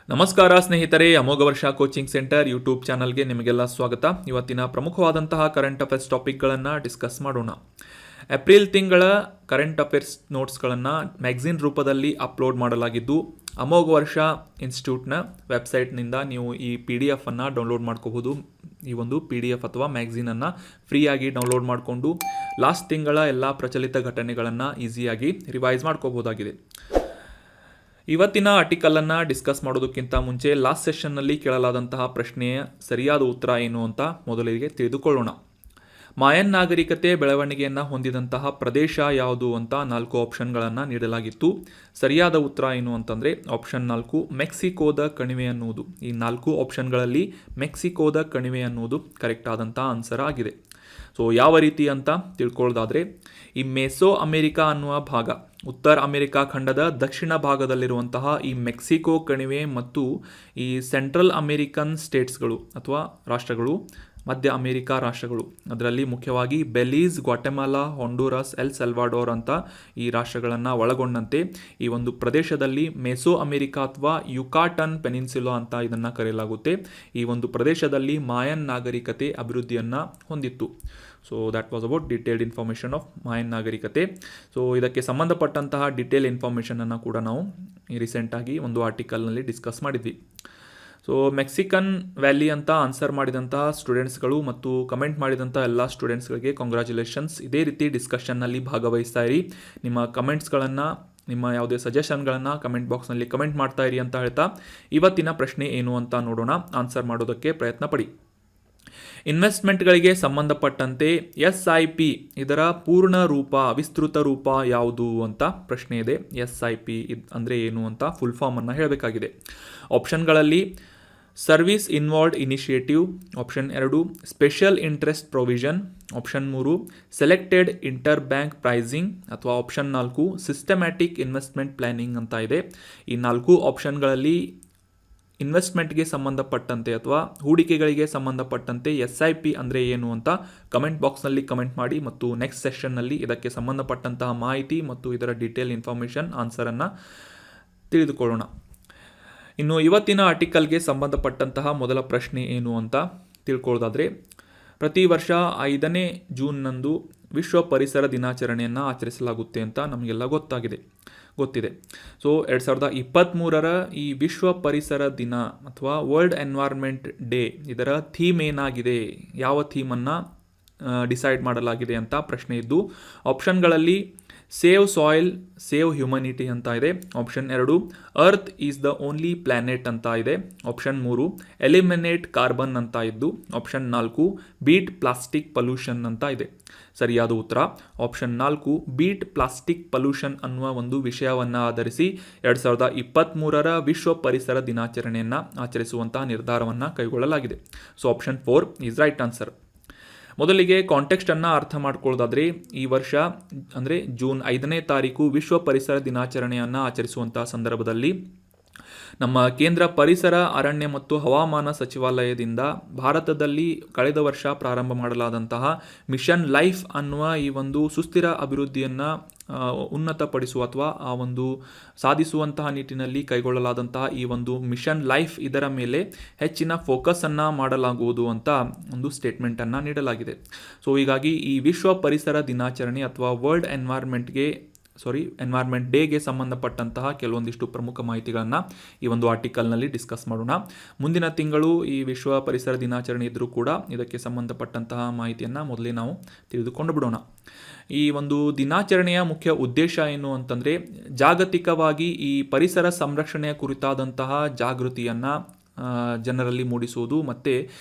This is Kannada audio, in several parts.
ನಮಸ್ಕಾರ ಸ್ನೇಹಿತರೆ, ಅಮೋಘ ವರ್ಷ ಕೋಚಿಂಗ್ ಸೆಂಟರ್ ಯೂಟ್ಯೂಬ್ ಚಾನಲ್ಗೆ ನಿಮಗೆಲ್ಲ ಸ್ವಾಗತ. ಇವತ್ತಿನ ಪ್ರಮುಖವಾದಂತಹ ಕರೆಂಟ್ ಅಫೇರ್ಸ್ ಟಾಪಿಕ್ಗಳನ್ನು ಡಿಸ್ಕಸ್ ಮಾಡೋಣ. ಏಪ್ರಿಲ್ ತಿಂಗಳ ಕರೆಂಟ್ ಅಫೇರ್ಸ್ ನೋಟ್ಸ್ಗಳನ್ನು ಮ್ಯಾಗ್ಝಿನ್ ರೂಪದಲ್ಲಿ ಅಪ್ಲೋಡ್ ಮಾಡಲಾಗಿದ್ದು, ಅಮೋಘ ವರ್ಷ ಇನ್ಸ್ಟಿಟ್ಯೂಟ್ನ ವೆಬ್ಸೈಟ್ನಿಂದ ನೀವು ಈ PDF ಅನ್ನು ಡೌನ್ಲೋಡ್ ಮಾಡ್ಕೋಬಹುದು. ಈ ಒಂದು PDF ಅಥವಾ ಮ್ಯಾಗ್ಝಿನನ್ನು ಫ್ರೀಯಾಗಿ ಡೌನ್ಲೋಡ್ ಮಾಡಿಕೊಂಡು ಲಾಸ್ಟ್ ತಿಂಗಳ ಎಲ್ಲ ಪ್ರಚಲಿತ ಘಟನೆಗಳನ್ನು ಈಸಿಯಾಗಿ ರಿವೈಸ್ ಮಾಡ್ಕೋಬಹುದಾಗಿದೆ. ಇವತ್ತಿನ ಆರ್ಟಿಕಲನ್ನು ಡಿಸ್ಕಸ್ ಮಾಡೋದಕ್ಕಿಂತ ಮುಂಚೆ ಲಾಸ್ಟ್ ಸೆಷನ್ನಲ್ಲಿ ಕೇಳಲಾದಂತಹ ಪ್ರಶ್ನೆಯ ಸರಿಯಾದ ಉತ್ತರ ಏನು ಅಂತ ಮೊದಲಿಗೆ ತಿಳಿದುಕೊಳ್ಳೋಣ. ಮಾಯನ್ ನಾಗರಿಕತೆ ಬೆಳವಣಿಗೆಯನ್ನು ಹೊಂದಿದಂತಹ ಪ್ರದೇಶ ಯಾವುದು ಅಂತ 4 ಆಪ್ಷನ್ಗಳನ್ನು ನೀಡಲಾಗಿತ್ತು. ಸರಿಯಾದ ಉತ್ತರ ಏನು ಅಂತಂದರೆ ಆಪ್ಷನ್ 4 ಮೆಕ್ಸಿಕೋದ ಕಣಿವೆ ಅನ್ನುವುದು. ಈ 4 ಆಪ್ಷನ್ಗಳಲ್ಲಿ ಮೆಕ್ಸಿಕೋದ ಕಣಿವೆ ಅನ್ನುವುದು ಕರೆಕ್ಟ್ ಆದಂಥ ಆನ್ಸರ್ ಆಗಿದೆ. ಸೊ ಯಾವ ರೀತಿ ಅಂತ ತಿಳ್ಕೊಳ್ಳೋದಾದರೆ, ಈ ಮೆಸೋ ಅಮೆರಿಕಾ ಅನ್ನುವ ಭಾಗ, ಉತ್ತರ ಅಮೆರಿಕಾ ಖಂಡದ ದಕ್ಷಿಣ ಭಾಗದಲ್ಲಿರುವಂತಹ ಈ ಮೆಕ್ಸಿಕೋ ಕಣಿವೆ ಮತ್ತು ಈ ಸೆಂಟ್ರಲ್ ಅಮೇರಿಕನ್ ಸ್ಟೇಟ್ಸ್ಗಳು ಅಥವಾ ರಾಷ್ಟ್ರಗಳು, ಮಧ್ಯ ಅಮೆರಿಕಾ ರಾಷ್ಟ್ರಗಳು, ಅದರಲ್ಲಿ ಮುಖ್ಯವಾಗಿ ಬೆಲೀಸ್, ಗ್ವಾಟೆಮಾಲಾ, ಹೊಂಡುರಸ್, ಎಲ್ ಸೆಲ್ವಾಡೋರ್ ಅಂತ ಈ ರಾಷ್ಟ್ರಗಳನ್ನು ಒಳಗೊಂಡಂತೆ ಈ ಒಂದು ಪ್ರದೇಶದಲ್ಲಿ ಮೆಸೋ ಅಮೆರಿಕಾ ಅಥವಾ ಯುಕಾಟನ್ ಪೆನಿನ್ಸುಲಾ ಅಂತ ಇದನ್ನು ಕರೆಯಲಾಗುತ್ತೆ. ಈ ಒಂದು ಪ್ರದೇಶದಲ್ಲಿ ಮಾಯನ್ ನಾಗರಿಕತೆ ಅಭಿವೃದ್ಧಿಯನ್ನು ಹೊಂದಿತ್ತು. So that was about detailed information of Mayan ನಾಗರಿಕತೆ. ಸೊ ಇದಕ್ಕೆ ಸಂಬಂಧಪಟ್ಟಂತಹ ಡಿಟೇಲ್ ಇನ್ಫಾರ್ಮೇಷನನ್ನು ಕೂಡ ನಾವು ರೀಸೆಂಟಾಗಿ ಒಂದು ಆರ್ಟಿಕಲ್ನಲ್ಲಿ ಡಿಸ್ಕಸ್ ಮಾಡಿದ್ವಿ. ಸೊ ಮೆಕ್ಸಿಕನ್ ವ್ಯಾಲಿ ಅಂತ ಆನ್ಸರ್ ಮಾಡಿದಂತಹ ಸ್ಟೂಡೆಂಟ್ಸ್ಗಳು ಮತ್ತು ಕಮೆಂಟ್ ಮಾಡಿದಂಥ ಎಲ್ಲ ಸ್ಟೂಡೆಂಟ್ಸ್ಗಳಿಗೆ ಕಾಂಗ್ರ್ಯಾಚುಲೇಷನ್ಸ್. ಇದೇ ರೀತಿ ಡಿಸ್ಕಷನ್ನಲ್ಲಿ ಭಾಗವಹಿಸ್ತಾ ಇರಿ. ನಿಮ್ಮ ಕಮೆಂಟ್ಸ್ಗಳನ್ನು, ನಿಮ್ಮ ಯಾವುದೇ ಸಜೆಷನ್ಗಳನ್ನು ಕಮೆಂಟ್ ಬಾಕ್ಸ್ನಲ್ಲಿ ಕಮೆಂಟ್ ಮಾಡ್ತಾ ಇರಿ ಅಂತ ಹೇಳ್ತಾ ಇವತ್ತಿನ ಪ್ರಶ್ನೆ ಏನು ಅಂತ ನೋಡೋಣ. ಆನ್ಸರ್ ಮಾಡೋದಕ್ಕೆ ಪ್ರಯತ್ನ ಪಡಿ. ಇನ್ವೆಸ್ಟ್ಮೆಂಟ್ಗಳಿಗೆ ಸಂಬಂಧಪಟ್ಟಂತೆ SIP ಇದರ ಪೂರ್ಣ ರೂಪ, ವಿಸ್ತೃತ ರೂಪ ಯಾವುದು ಅಂತ ಪ್ರಶ್ನೆ ಇದೆ. SIP ಅಂದರೆ ಏನು ಅಂತ ಫುಲ್ ಫಾರ್ಮನ್ನು ಹೇಳಬೇಕಾಗಿದೆ. ಆಪ್ಷನ್ಗಳಲ್ಲಿ service involved initiative, option 2 special interest provision, option 3 selected inter bank pricing ಅಥವಾ ಆಪ್ಷನ್ 4 ಸಿಸ್ಟಮ್ಯಾಟಿಕ್ ಇನ್ವೆಸ್ಟ್ಮೆಂಟ್ ಪ್ಲಾನಿಂಗ್ ಅಂತ ಇದೆ. ಈ 4 ಆಪ್ಷನ್ಗಳಲ್ಲಿ ಇನ್ವೆಸ್ಟ್ಮೆಂಟ್ಗೆ ಸಂಬಂಧಪಟ್ಟಂತೆ ಅಥವಾ ಹೂಡಿಕೆಗಳಿಗೆ ಸಂಬಂಧಪಟ್ಟಂತೆ SIP ಅಂದರೆ ಏನು ಅಂತ ಕಮೆಂಟ್ ಬಾಕ್ಸ್ನಲ್ಲಿ ಕಮೆಂಟ್ ಮಾಡಿ ಮತ್ತು ನೆಕ್ಸ್ಟ್ ಸೆಷನ್ನಲ್ಲಿ ಇದಕ್ಕೆ ಸಂಬಂಧಪಟ್ಟಂತಹ ಮಾಹಿತಿ ಮತ್ತು ಇದರ ಡೀಟೇಲ್ ಇನ್ಫಾರ್ಮೇಷನ್ ಆನ್ಸರನ್ನು ತಿಳಿದುಕೊಳ್ಳೋಣ. ಇನ್ನು ಇವತ್ತಿನ ಆರ್ಟಿಕಲ್ಗೆ ಸಂಬಂಧಪಟ್ಟಂತಹ ಮೊದಲ ಪ್ರಶ್ನೆ ಏನು ಅಂತ ತಿಳ್ಕೊಳ್ಳೋದಾದರೆ, ಪ್ರತಿ ವರ್ಷ 5ನೇ ಜೂನ್ನಂದು ವಿಶ್ವ ಪರಿಸರ ದಿನಾಚರಣೆಯನ್ನು ಆಚರಿಸಲಾಗುತ್ತೆ ಅಂತ ನಮಗೆಲ್ಲ ಗೊತ್ತಿದೆ. ಸೊ 2023ರ ಈ ವಿಶ್ವ ಪರಿಸರ ದಿನ ಅಥವಾ ವರ್ಲ್ಡ್ ಎನ್ವೈರ್ಮೆಂಟ್ ಡೇ, ಇದರ ಥೀಮ್ ಏನಾಗಿದೆ, ಯಾವ ಥೀಮನ್ನು ಡಿಸೈಡ್ ಮಾಡಲಾಗಿದೆ ಅಂತ ಪ್ರಶ್ನೆ ಇದ್ದು, ಆಪ್ಷನ್ಗಳಲ್ಲಿ ಸೇವ್ ಸಾಯಿಲ್, ಸೇವ್ ಹ್ಯುಮನಿಟಿ ಅಂತ ಇದೆ. Option 2 earth is the only planet ಅಂತ ಇದೆ. ಆಪ್ಷನ್ 3 ಎಲಿಮಿನೇಟ್ ಕಾರ್ಬನ್ ಅಂತ ಇದ್ದು, ಆಪ್ಷನ್ 4 ಬೀಟ್ ಪ್ಲಾಸ್ಟಿಕ್ ಪೊಲ್ಯೂಷನ್ ಅಂತ ಇದೆ. ಸರಿಯಾದ ಉತ್ತರ ಆಪ್ಷನ್ 4 ಬೀಟ್ ಪ್ಲಾಸ್ಟಿಕ್ ಪೊಲ್ಯೂಷನ್ ಅನ್ನುವ ಒಂದು ವಿಷಯವನ್ನು ಆಧರಿಸಿ 2023ರ ವಿಶ್ವ ಪರಿಸರ ದಿನಾಚರಣೆಯನ್ನು ಆಚರಿಸುವಂತಹ ನಿರ್ಧಾರವನ್ನು ಕೈಗೊಳ್ಳಲಾಗಿದೆ. So option 4 is right answer. ಮೊದಲಿಗೆ ಕಾಂಟೆಕ್ಸ್ಟನ್ನು ಅರ್ಥ ಮಾಡ್ಕೊಳ್ಳೋದಾದರೆ, ಈ ವರ್ಷ ಅಂದರೆ ಜೂನ್ 5ನೇ ತಾರೀಕು ವಿಶ್ವ ಪರಿಸರ ದಿನಾಚರಣೆಯನ್ನು ಆಚರಿಸುವಂಥ ಸಂದರ್ಭದಲ್ಲಿ ನಮ್ಮ ಕೇಂದ್ರ ಪರಿಸರ, ಅರಣ್ಯ ಮತ್ತು ಹವಾಮಾನ ಸಚಿವಾಲಯದಿಂದ ಭಾರತದಲ್ಲಿ ಕಳೆದ ವರ್ಷ ಪ್ರಾರಂಭ ಮಾಡಲಾದಂತಹ ಮಿಷನ್ ಲೈಫ್ ಅನ್ನುವ ಈ ಒಂದು ಸುಸ್ಥಿರ ಅಭಿವೃದ್ಧಿಯನ್ನು ಉನ್ನತಪಡಿಸುವ ಅಥವಾ ಆ ಒಂದು ಸಾಧಿಸುವಂತಹ ನಿಟ್ಟಿನಲ್ಲಿ ಕೈಗೊಳ್ಳಲಾದಂತಹ ಈ ಒಂದು ಮಿಷನ್ ಲೈಫ್, ಇದರ ಮೇಲೆ ಹೆಚ್ಚಿನ ಫೋಕಸನ್ನು ಮಾಡಲಾಗುವುದು ಅಂತ ಒಂದು ಸ್ಟೇಟ್ಮೆಂಟನ್ನು ನೀಡಲಾಗಿದೆ. ಸೊ ಹೀಗಾಗಿ ಈ ವಿಶ್ವ ಪರಿಸರ ದಿನಾಚರಣೆ ಅಥವಾ ವರ್ಲ್ಡ್ ಎನ್ವೈರ್ಮೆಂಟ್ ಡೇಗೆ ಸಂಬಂಧಪಟ್ಟಂತಹ ಕೆಲವೊಂದಿಷ್ಟು ಪ್ರಮುಖ ಮಾಹಿತಿಗಳನ್ನು ಈ ಒಂದು ಆರ್ಟಿಕಲ್ನಲ್ಲಿ ಡಿಸ್ಕಸ್ ಮಾಡೋಣ. ಮುಂದಿನ ತಿಂಗಳು ಈ ವಿಶ್ವ ಪರಿಸರ ದಿನಾಚರಣೆ ಇದ್ದರೂ ಕೂಡ ಇದಕ್ಕೆ ಸಂಬಂಧಪಟ್ಟಂತಹ ಮಾಹಿತಿಯನ್ನು ಮೊದಲೇ ನಾವು ತಿಳಿದುಕೊಂಡು ಬಿಡೋಣ. ಈ ಒಂದು ದಿನಾಚರಣೆಯ ಮುಖ್ಯ ಉದ್ದೇಶ ಏನು ಅಂತಂದರೆ, ಜಾಗತಿಕವಾಗಿ ಈ ಪರಿಸರ ಸಂರಕ್ಷಣೆಯ ಕುರಿತಾದಂತಹ ಜಾಗೃತಿಯನ್ನು ಜನರಲ್ಲಿ ಮೂಡಿಸುವುದು ಮತ್ತು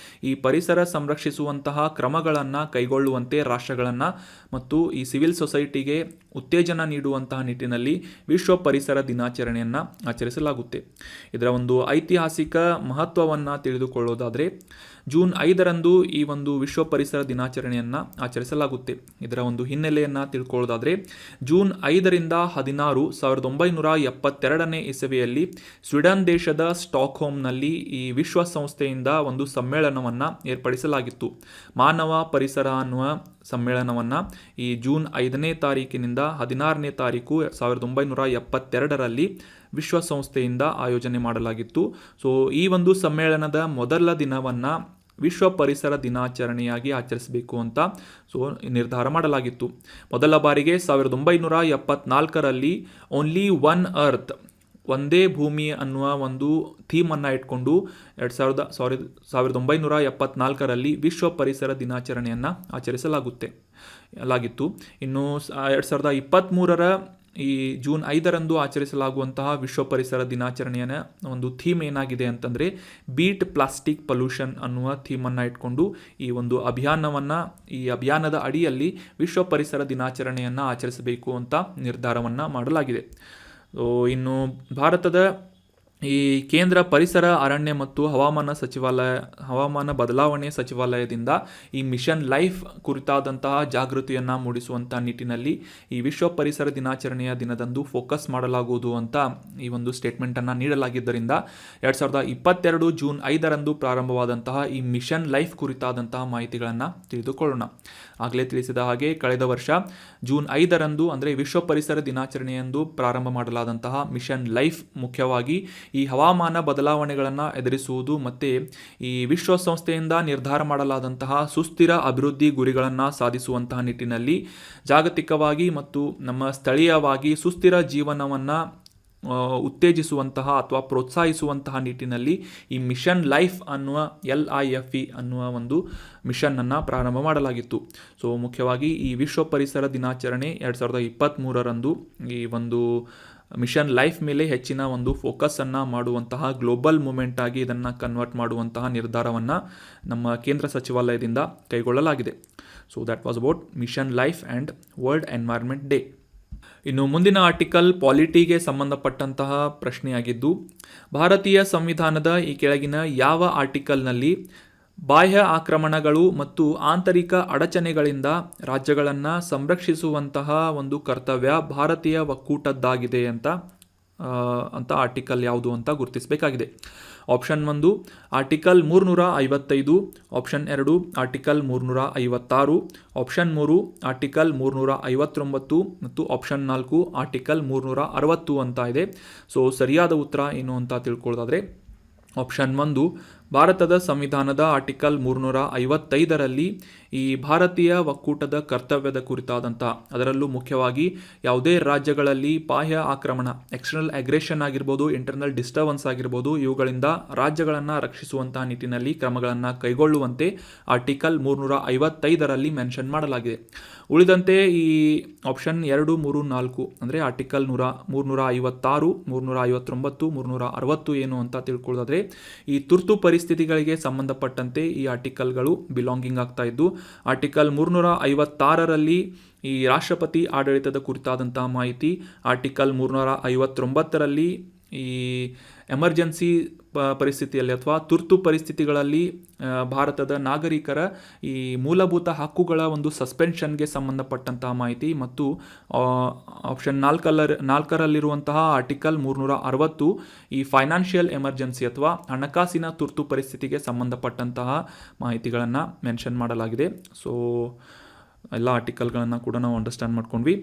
ಈ ಪರಿಸರ ಸಂರಕ್ಷಿಸುವಂತಹ ಕ್ರಮಗಳನ್ನು ಕೈಗೊಳ್ಳುವಂತೆ ರಾಷ್ಟ್ರಗಳನ್ನು ಮತ್ತು ಈ ಸಿವಿಲ್ ಸೊಸೈಟಿಗೆ ಉತ್ತೇಜನ ನೀಡುವಂತಹ ನಿಟ್ಟಿನಲ್ಲಿ ವಿಶ್ವ ಪರಿಸರ ದಿನಾಚರಣೆಯನ್ನು ಆಚರಿಸಲಾಗುತ್ತೆ. ಇದರ ಒಂದು ಐತಿಹಾಸಿಕ ಮಹತ್ವವನ್ನು ತಿಳಿದುಕೊಳ್ಳೋದಾದರೆ, ಜೂನ್ 5ರಂದು ಈ ಒಂದು ವಿಶ್ವ ಪರಿಸರ ದಿನಾಚರಣೆಯನ್ನು ಆಚರಿಸಲಾಗುತ್ತೆ. ಇದರ ಒಂದು ಹಿನ್ನೆಲೆಯನ್ನು ತಿಳ್ಕೊಳ್ಳೋದಾದರೆ, ಜೂನ್ 5ರಿಂದ 16, 1972ನೇ ಇಸವಿಯಲ್ಲಿ ಸ್ವೀಡನ್ ದೇಶದ ಸ್ಟಾಕ್ಹೋಮ್ನಲ್ಲಿ ಈ ವಿಶ್ವಸಂಸ್ಥೆಯಿಂದ ಒಂದು ಸಮ್ಮೇಳನವನ್ನು ಏರ್ಪಡಿಸಲಾಗಿತ್ತು. ಮಾನವ ಪರಿಸರ ಅನ್ನುವ ಸಮ್ಮೇಳನವನ್ನು ಈ ಜೂನ್ 5ನೇ ತಾರೀಕಿನಿಂದ 16ನೇ ತಾರೀಕು 1972ರಲ್ಲಿ ವಿಶ್ವಸಂಸ್ಥೆಯಿಂದ ಆಯೋಜನೆ ಮಾಡಲಾಗಿತ್ತು. ಸೊ ಈ ಒಂದು ಸಮ್ಮೇಳನದ ಮೊದಲ ದಿನವನ್ನು ವಿಶ್ವ ಪರಿಸರ ದಿನಾಚರಣೆಯಾಗಿ ಆಚರಿಸಬೇಕು ಅಂತ ನಿರ್ಧಾರ ಮಾಡಲಾಗಿತ್ತು. ಮೊದಲ ಬಾರಿಗೆ 1974ರಲ್ಲಿ ಓನ್ಲಿ ಒನ್ ಅರ್ತ್, ಒಂದೇ ಭೂಮಿ ಅನ್ನುವ ಒಂದು ಥೀಮನ್ನು ಇಟ್ಕೊಂಡು 1974ರಲ್ಲಿ ವಿಶ್ವ ಪರಿಸರ ದಿನಾಚರಣೆಯನ್ನು ಆಚರಿಸಲಾಗಿತ್ತು. ಇನ್ನು 2023ರ ಈ ಜೂನ್ 5ರಂದು ಆಚರಿಸಲಾಗುವಂತಹ ವಿಶ್ವ ಪರಿಸರ ದಿನಾಚರಣೆಯ ಒಂದು ಥೀಮ್ ಏನಾಗಿದೆ ಅಂತಂದರೆ ಬೀಟ್ ಪ್ಲಾಸ್ಟಿಕ್ ಪೊಲ್ಯೂಷನ್ ಅನ್ನುವ ಥೀಮನ್ನು ಇಟ್ಕೊಂಡು ಈ ಒಂದು ಈ ಅಭಿಯಾನದ ಅಡಿಯಲ್ಲಿ ವಿಶ್ವ ಪರಿಸರ ದಿನಾಚರಣೆಯನ್ನು ಆಚರಿಸಬೇಕು ಅಂತ ನಿರ್ಧಾರವನ್ನು ಮಾಡಲಾಗಿದೆ. ಇನ್ನು ಭಾರತದ ಈ ಕೇಂದ್ರ ಪರಿಸರ ಅರಣ್ಯ ಮತ್ತು ಹವಾಮಾನ ಬದಲಾವಣೆ ಸಚಿವಾಲಯದಿಂದ ಈ ಮಿಷನ್ ಲೈಫ್ ಕುರಿತಾದಂತಹ ಜಾಗೃತಿಯನ್ನು ಮೂಡಿಸುವಂಥ ನಿಟ್ಟಿನಲ್ಲಿ ಈ ವಿಶ್ವ ಪರಿಸರ ದಿನಾಚರಣೆಯ ದಿನದಂದು ಫೋಕಸ್ ಮಾಡಲಾಗುವುದು ಅಂತ ಈ ಒಂದು ಸ್ಟೇಟ್ಮೆಂಟನ್ನು ನೀಡಲಾಗಿದ್ದರಿಂದ 2022 ಜೂನ್ 5ರಂದು ಪ್ರಾರಂಭವಾದಂತಹ ಈ ಮಿಷನ್ ಲೈಫ್ ಕುರಿತಾದಂತಹ ಮಾಹಿತಿಗಳನ್ನು ತಿಳಿದುಕೊಳ್ಳೋಣ. ಆಗಲೇ ತಿಳಿಸಿದ ಹಾಗೆ ಕಳೆದ ವರ್ಷ ಜೂನ್ 5ರಂದು ಅಂದರೆ ವಿಶ್ವ ಪರಿಸರ ದಿನಾಚರಣೆಯಂದು ಪ್ರಾರಂಭ ಮಾಡಲಾದಂತಹ ಮಿಷನ್ ಲೈಫ್ ಮುಖ್ಯವಾಗಿ ಈ ಹವಾಮಾನ ಬದಲಾವಣೆಗಳನ್ನು ಎದುರಿಸುವುದು ಮತ್ತು ಈ ವಿಶ್ವಸಂಸ್ಥೆಯಿಂದ ನಿರ್ಧಾರ ಮಾಡಲಾದಂತಹ ಸುಸ್ಥಿರ ಅಭಿವೃದ್ಧಿ ಗುರಿಗಳನ್ನು ಸಾಧಿಸುವಂತಹ ನಿಟ್ಟಿನಲ್ಲಿ ಜಾಗತಿಕವಾಗಿ ಮತ್ತು ನಮ್ಮ ಸ್ಥಳೀಯವಾಗಿ ಸುಸ್ಥಿರ ಜೀವನವನ್ನು ಉತ್ತೇಜಿಸುವಂತಹ ಅಥವಾ ಪ್ರೋತ್ಸಾಹಿಸುವಂತಹ ನಿಟ್ಟಿನಲ್ಲಿ ಈ ಮಿಷನ್ ಲೈಫ್ ಅನ್ನುವ LIFE ಅನ್ನುವ ಒಂದು ಮಿಷನ್ನನ್ನು ಪ್ರಾರಂಭ ಮಾಡಲಾಗಿತ್ತು. ಸೊ ಮುಖ್ಯವಾಗಿ ಈ ವಿಶ್ವ ಪರಿಸರ ದಿನಾಚರಣೆ 2023ರಂದು ಈ ಒಂದು ಮಿಷನ್ ಲೈಫ್ ಮೇಲೆ ಹೆಚ್ಚಿನ ಒಂದು ಫೋಕಸನ್ನು ಮಾಡುವಂತಹ ಗ್ಲೋಬಲ್ ಮೂಮೆಂಟ್ ಆಗಿ ಇದನ್ನು ಕನ್ವರ್ಟ್ ಮಾಡುವಂತಹ ನಿರ್ಧಾರವನ್ನು ನಮ್ಮ ಕೇಂದ್ರ ಸಚಿವಾಲಯದಿಂದ ಕೈಗೊಳ್ಳಲಾಗಿದೆ. So that was about mission life and world environment day. ಇನ್ನು ಮುಂದಿನ ಆರ್ಟಿಕಲ್ ಪಾಲಿಟಿಗೆ ಸಂಬಂಧಪಟ್ಟಂತಹ ಪ್ರಶ್ನೆಯಾಗಿದ್ದು, ಭಾರತೀಯ ಸಂವಿಧಾನದ ಈ ಕೆಳಗಿನ ಯಾವ ಆರ್ಟಿಕಲ್ನಲ್ಲಿ ಬಾಹ್ಯ ಆಕ್ರಮಣಗಳು ಮತ್ತು ಆಂತರಿಕ ಅಡಚಣೆಗಳಿಂದ ರಾಜ್ಯಗಳನ್ನು ಸಂರಕ್ಷಿಸುವಂತಹ ಒಂದು ಕರ್ತವ್ಯ ಭಾರತೀಯ ಒಕ್ಕೂಟದ್ದಾಗಿದೆ ಅಂತ ಆರ್ಟಿಕಲ್ ಯಾವುದು ಅಂತ ಗುರುತಿಸಬೇಕಾಗಿದೆ. Option 1 article 355, option 2 article 356, option 3 article 359 ಮತ್ತು ಆಪ್ಷನ್ 4 ಆರ್ಟಿಕಲ್ 360 ಅಂತ ಇದೆ. ಸೊ ಸರಿಯಾದ ಉತ್ತರ ಏನು ಅಂತ ತಿಳ್ಕೊಳ್ಳೋದಾದರೆ ಆಪ್ಷನ್ 1 ಭಾರತದ ಸಂವಿಧಾನದ ಆರ್ಟಿಕಲ್ 355ರಲ್ಲಿ ಈ ಭಾರತೀಯ ಒಕ್ಕೂಟದ ಕರ್ತವ್ಯದ ಕುರಿತಾದಂಥ, ಅದರಲ್ಲೂ ಮುಖ್ಯವಾಗಿ ಯಾವುದೇ ರಾಜ್ಯಗಳಲ್ಲಿ ಬಾಹ್ಯ ಆಕ್ರಮಣ, ಎಕ್ಸ್ಟರ್ನಲ್ ಅಗ್ರೆಷನ್ ಆಗಿರ್ಬೋದು, ಇಂಟರ್ನಲ್ ಡಿಸ್ಟರ್ಬೆನ್ಸ್ ಆಗಿರ್ಬೋದು, ಇವುಗಳಿಂದ ರಾಜ್ಯಗಳನ್ನು ರಕ್ಷಿಸುವಂತಹ ನಿಟ್ಟಿನಲ್ಲಿ ಕ್ರಮಗಳನ್ನು ಕೈಗೊಳ್ಳುವಂತೆ ಆರ್ಟಿಕಲ್ 355ರಲ್ಲಿ ಮೆನ್ಷನ್ ಮಾಡಲಾಗಿದೆ. ಉಳಿದಂತೆ ಈ ಆಪ್ಷನ್ 2, 3, 4 ಅಂದರೆ ಆರ್ಟಿಕಲ್ 356, 359, 360 ಏನು ಅಂತ ತಿಳ್ಕೊಳ್ಳೋದಾದರೆ ಈ ತುರ್ತು ಪರಿಸ್ಥಿತಿಗಳಿಗೆ ಸಂಬಂಧಪಟ್ಟಂತೆ ಈ ಆರ್ಟಿಕಲ್ಗಳು ಬಿಲಾಂಗಿಂಗ್ ಆಗ್ತಾ ಇದ್ದು, ಆರ್ಟಿಕಲ್ 356ರಲ್ಲಿ ಈ ರಾಷ್ಟ್ರಪತಿ ಆಡಳಿತದ ಕುರಿತಾದಂತಹ ಮಾಹಿತಿ, ಆರ್ಟಿಕಲ್ 359ರಲ್ಲಿ ಈ ಎಮರ್ಜೆನ್ಸಿ ಪರಿಸ್ಥಿತಿಯಲ್ಲಿ ಅಥವಾ ತುರ್ತು ಪರಿಸ್ಥಿತಿಗಳಲ್ಲಿ ಭಾರತದ ನಾಗರಿಕರ ಈ ಮೂಲಭೂತ ಹಕ್ಕುಗಳ ಒಂದು ಸಸ್ಪೆನ್ಷನ್ಗೆ ಸಂಬಂಧಪಟ್ಟಂತಹ ಮಾಹಿತಿ, ಮತ್ತು ಆಪ್ಷನ್ 4ರಲ್ಲಿರುವಂತಹ ಆರ್ಟಿಕಲ್ 360 ಈ ಫೈನಾನ್ಷಿಯಲ್ ಎಮರ್ಜೆನ್ಸಿ ಅಥವಾ ಹಣಕಾಸಿನ ತುರ್ತು ಪರಿಸ್ಥಿತಿಗೆ ಸಂಬಂಧಪಟ್ಟಂತಹ ಮಾಹಿತಿಗಳನ್ನು ಮೆನ್ಷನ್ ಮಾಡಲಾಗಿದೆ. ಸೊ ಎಲ್ಲ ಆರ್ಟಿಕಲ್ಗಳನ್ನು ಕೂಡ ನಾವು ಅಂಡರ್ಸ್ಟ್ಯಾಂಡ್ ಮಾಡ್ಕೊಂಡ್ವಿ.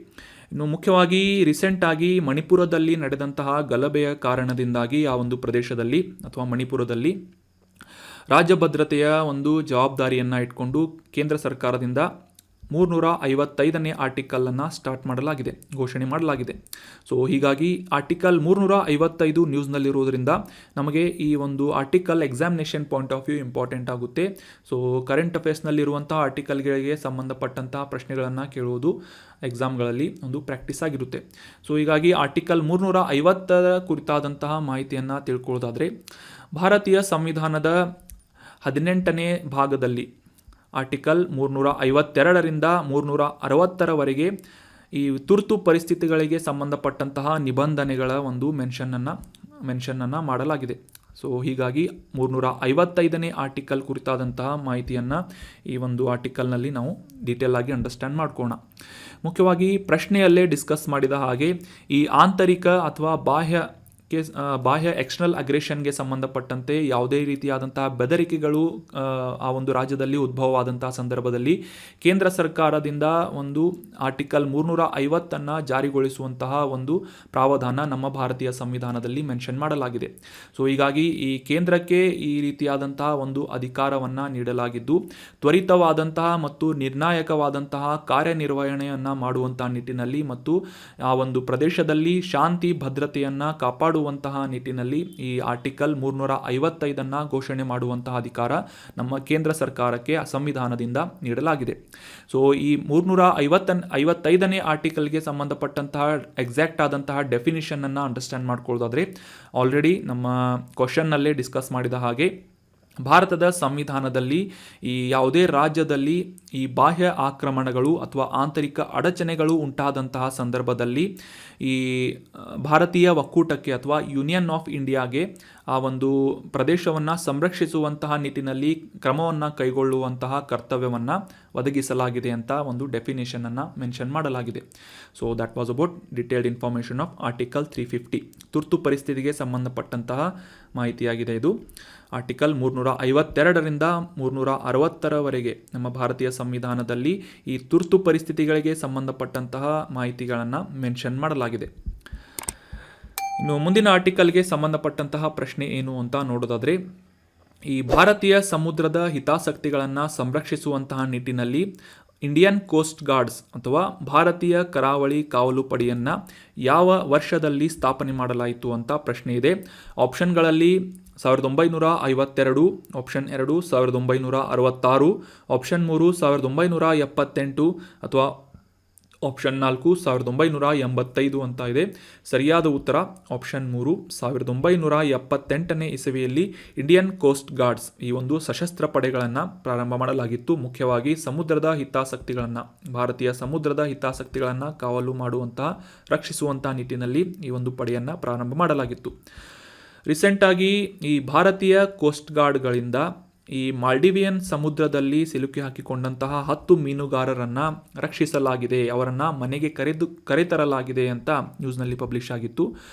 ಇನ್ನು ಮುಖ್ಯವಾಗಿ ರೀಸೆಂಟಾಗಿ ಮಣಿಪುರದಲ್ಲಿ ನಡೆದಂತಹ ಗಲಭೆಯ ಕಾರಣದಿಂದಾಗಿ ಆ ಒಂದು ಪ್ರದೇಶದಲ್ಲಿ ಅಥವಾ ಮಣಿಪುರದಲ್ಲಿ ರಾಜ್ಯ ಭದ್ರತೆಯ ಒಂದು ಜವಾಬ್ದಾರಿಯನ್ನು ಇಟ್ಕೊಂಡು ಕೇಂದ್ರ ಸರ್ಕಾರದಿಂದ 355ನೇ ಆರ್ಟಿಕಲನ್ನು ಘೋಷಣೆ ಮಾಡಲಾಗಿದೆ. ಸೊ ಹೀಗಾಗಿ ಆರ್ಟಿಕಲ್ 355 ನ್ಯೂಸ್ನಲ್ಲಿರೋದ್ರಿಂದ ನಮಗೆ ಈ ಒಂದು article examination point of view important ಆಗುತ್ತೆ. ಸೊ ಕರೆಂಟ್ ಅಫೇರ್ಸ್ನಲ್ಲಿರುವಂಥ ಆರ್ಟಿಕಲ್ಗಳಿಗೆ ಸಂಬಂಧಪಟ್ಟಂತಹ ಪ್ರಶ್ನೆಗಳನ್ನು ಕೇಳುವುದು ಎಕ್ಸಾಮ್ಗಳಲ್ಲಿ ಒಂದು ಪ್ರಾಕ್ಟೀಸ್ ಆಗಿರುತ್ತೆ. ಸೊ ಹೀಗಾಗಿ ಆರ್ಟಿಕಲ್ 350 ಕುರಿತಾದಂತಹ ಮಾಹಿತಿಯನ್ನು ತಿಳ್ಕೊಳ್ಳೋದಾದರೆ, ಭಾರತೀಯ ಸಂವಿಧಾನದ 18ನೇ ಭಾಗದಲ್ಲಿ ಆರ್ಟಿಕಲ್ 352ರಿಂದ 360ರವರೆಗೆ ಈ ತುರ್ತು ಪರಿಸ್ಥಿತಿಗಳಿಗೆ ಸಂಬಂಧಪಟ್ಟಂತಹ ನಿಬಂಧನೆಗಳ ಒಂದು ಮೆನ್ಷನ್ನನ್ನು ಮಾಡಲಾಗಿದೆ. ಸೊ ಹೀಗಾಗಿ 355ನೇ ಆರ್ಟಿಕಲ್ ಕುರಿತಾದಂತಹ ಮಾಹಿತಿಯನ್ನು ಈ ಒಂದು ಆರ್ಟಿಕಲ್ನಲ್ಲಿ ನಾವು ಡೀಟೇಲ್ ಆಗಿ ಅಂಡರ್ಸ್ಟ್ಯಾಂಡ್ ಮಾಡ್ಕೋಣ. ಮುಖ್ಯವಾಗಿ ಪ್ರಶ್ನೆಯಲ್ಲೇ ಡಿಸ್ಕಸ್ ಮಾಡಿದ ಹಾಗೆ ಈ ಆಂತರಿಕ ಅಥವಾ ಬಾಹ್ಯ ಬಾಹ್ಯ ಎಕ್ಸ್ಟರ್ನಲ್ ಅಗ್ರೆಷನ್ಗೆ ಸಂಬಂಧಪಟ್ಟಂತೆ ಯಾವುದೇ ರೀತಿಯಾದಂತಹ ಬೆದರಿಕೆಗಳು ಆ ಒಂದು ರಾಜ್ಯದಲ್ಲಿ ಉದ್ಭವವಾದಂತಹ ಸಂದರ್ಭದಲ್ಲಿ ಕೇಂದ್ರ ಸರ್ಕಾರದಿಂದ ಒಂದು ಆರ್ಟಿಕಲ್ 350 ಜಾರಿಗೊಳಿಸುವಂತಹ ಒಂದು ಪ್ರಾವಧಾನ ನಮ್ಮ ಭಾರತೀಯ ಸಂವಿಧಾನದಲ್ಲಿ ಮೆನ್ಷನ್ ಮಾಡಲಾಗಿದೆ. ಸೊ ಹೀಗಾಗಿ ಈ ಕೇಂದ್ರಕ್ಕೆ ಈ ರೀತಿಯಾದಂತಹ ಒಂದು ಅಧಿಕಾರವನ್ನು ನೀಡಲಾಗಿದ್ದು ತ್ವರಿತವಾದಂತಹ ಮತ್ತು ನಿರ್ಣಾಯಕವಾದಂತಹ ಕಾರ್ಯನಿರ್ವಹಣೆಯನ್ನು ಮಾಡುವಂತಹ ನಿಟ್ಟಿನಲ್ಲಿ ಮತ್ತು ಆ ಒಂದು ಪ್ರದೇಶದಲ್ಲಿ ಶಾಂತಿ ಭದ್ರತೆಯನ್ನು ಕಾಪಾಡುವಂತಹ ನಿಟ್ಟಿನಲ್ಲಿ ಈ ಆರ್ಟಿಕಲ್ 355 ಘೋಷಣೆ ಮಾಡುವಂತಹ ಅಧಿಕಾರ ನಮ್ಮ ಕೇಂದ್ರ ಸರ್ಕಾರಕ್ಕೆ ಸಂವಿಧಾನದಿಂದ ನೀಡಲಾಗಿದೆ. ಸೊ ಈ 355ನೇ ಆರ್ಟಿಕಲ್ಗೆ ಸಂಬಂಧಪಟ್ಟಂತಹ ಎಕ್ಸಾಕ್ಟ್ ಆದಂತಹ ಡೆಫಿನಿಷನ್ ಅನ್ನು ಅಂಡರ್ಸ್ಟ್ಯಾಂಡ್ ಮಾಡ್ಕೊಳ್ಳೋದಾದ್ರೆ ಆಲ್ರೆಡಿ ನಮ್ಮ ಕ್ವಶನ್ನಲ್ಲೇ ಡಿಸ್ಕಸ್ ಮಾಡಿದ ಹಾಗೆ ಭಾರತದ ಸಂವಿಧಾನದಲ್ಲಿ ಈ ಯಾವುದೇ ರಾಜ್ಯದಲ್ಲಿ ಈ ಬಾಹ್ಯ ಆಕ್ರಮಣಗಳು ಅಥವಾ ಆಂತರಿಕ ಅಡಚಣೆಗಳು ಉಂಟಾದಂತಹ ಸಂದರ್ಭದಲ್ಲಿ ಈ ಭಾರತೀಯ ಒಕ್ಕೂಟಕ್ಕೆ ಅಥವಾ ಯೂನಿಯನ್ ಆಫ್ ಇಂಡಿಯಾಗೆ ಆ ಒಂದು ಪ್ರದೇಶವನ್ನು ಸಂರಕ್ಷಿಸುವಂತಹ ನಿಟ್ಟಿನಲ್ಲಿ ಕ್ರಮವನ್ನು ಕೈಗೊಳ್ಳುವಂತಹ ಕರ್ತವ್ಯವನ್ನು ಒದಗಿಸಲಾಗಿದೆ ಅಂತ ಒಂದು ಡೆಫಿನೇಷನನ್ನು ಮೆನ್ಷನ್ ಮಾಡಲಾಗಿದೆ. So that was about detailed information of article 350. ತುರ್ತು ಪರಿಸ್ಥಿತಿಗೆ ಸಂಬಂಧಪಟ್ಟಂತಹ ಮಾಹಿತಿಯಾಗಿದೆ ಇದು. ಆರ್ಟಿಕಲ್ 352ರಿಂದ 360ರವರೆಗೆ ನಮ್ಮ ಭಾರತೀಯ ಸಂವಿಧಾನದಲ್ಲಿ ಈ ತುರ್ತು ಪರಿಸ್ಥಿತಿಗಳಿಗೆ ಸಂಬಂಧಪಟ್ಟಂತಹ ಮಾಹಿತಿಗಳನ್ನು ಮೆನ್ಷನ್ ಮಾಡಲಾಗಿದೆ. ಇನ್ನು ಮುಂದಿನ ಆರ್ಟಿಕಲ್ಗೆ ಸಂಬಂಧಪಟ್ಟಂತಹ ಪ್ರಶ್ನೆ ಏನು ಅಂತ ನೋಡೋದಾದರೆ, ಈ ಭಾರತೀಯ ಸಮುದ್ರದ ಹಿತಾಸಕ್ತಿಗಳನ್ನು ಸಂರಕ್ಷಿಸುವಂತಹ ನಿಟ್ಟಿನಲ್ಲಿ ಇಂಡಿಯನ್ ಕೋಸ್ಟ್ ಗಾರ್ಡ್ಸ್ ಅಥವಾ ಭಾರತೀಯ ಕರಾವಳಿ ಕಾವಲು ಪಡೆಯನ್ನು ಯಾವ ವರ್ಷದಲ್ಲಿ ಸ್ಥಾಪನೆ ಮಾಡಲಾಯಿತು ಅಂತ ಪ್ರಶ್ನೆ ಇದೆ. ಆಪ್ಷನ್ಗಳಲ್ಲಿ 1952, ಆಪ್ಷನ್ 2 1966, ಆಪ್ಷನ್ 3 1978 ಅಥವಾ ಆಪ್ಷನ್ 4 1985 ಅಂತ ಇದೆ. ಸರಿಯಾದ ಉತ್ತರ ಆಪ್ಷನ್ 3 1978ನೇ ಇಸವಿಯಲ್ಲಿ ಇಂಡಿಯನ್ ಕೋಸ್ಟ್ ಗಾರ್ಡ್ಸ್ ಈ ಒಂದು ಸಶಸ್ತ್ರ ಪಡೆಗಳನ್ನು ಪ್ರಾರಂಭ ಮಾಡಲಾಗಿತ್ತು. ಮುಖ್ಯವಾಗಿ ಸಮುದ್ರದ ಹಿತಾಸಕ್ತಿಗಳನ್ನು, ಭಾರತೀಯ ಸಮುದ್ರದ ಹಿತಾಸಕ್ತಿಗಳನ್ನು ಕಾವಲು ಮಾಡುವಂತಹ, ರಕ್ಷಿಸುವಂತಹ ನಿಟ್ಟಿನಲ್ಲಿ ಈ ಒಂದು ಪಡೆಯನ್ನು ಪ್ರಾರಂಭ ಮಾಡಲಾಗಿತ್ತು. ರೀಸೆಂಟಾಗಿ ಈ ಭಾರತೀಯ ಕೋಸ್ಟ್ ಗಾರ್ಡ್ಗಳಿಂದ ಈ ಮಾಲ್ಡಿವಿಯನ್ ಸಮುದ್ರದಲ್ಲಿ ಸಿಲುಕಿ ಹಾಕಿಕೊಂಡಂತಹ 10 ಮೀನುಗಾರರನ್ನು ರಕ್ಷಿಸಲಾಗಿದೆ, ಅವರನ್ನು ಮನೆಗೆ ಕರೆತರಲಾಗಿದೆ ಅಂತ ನ್ಯೂಸ್ನಲ್ಲಿ ಪಬ್ಲಿಷ್ ಆಗಿತ್ತು.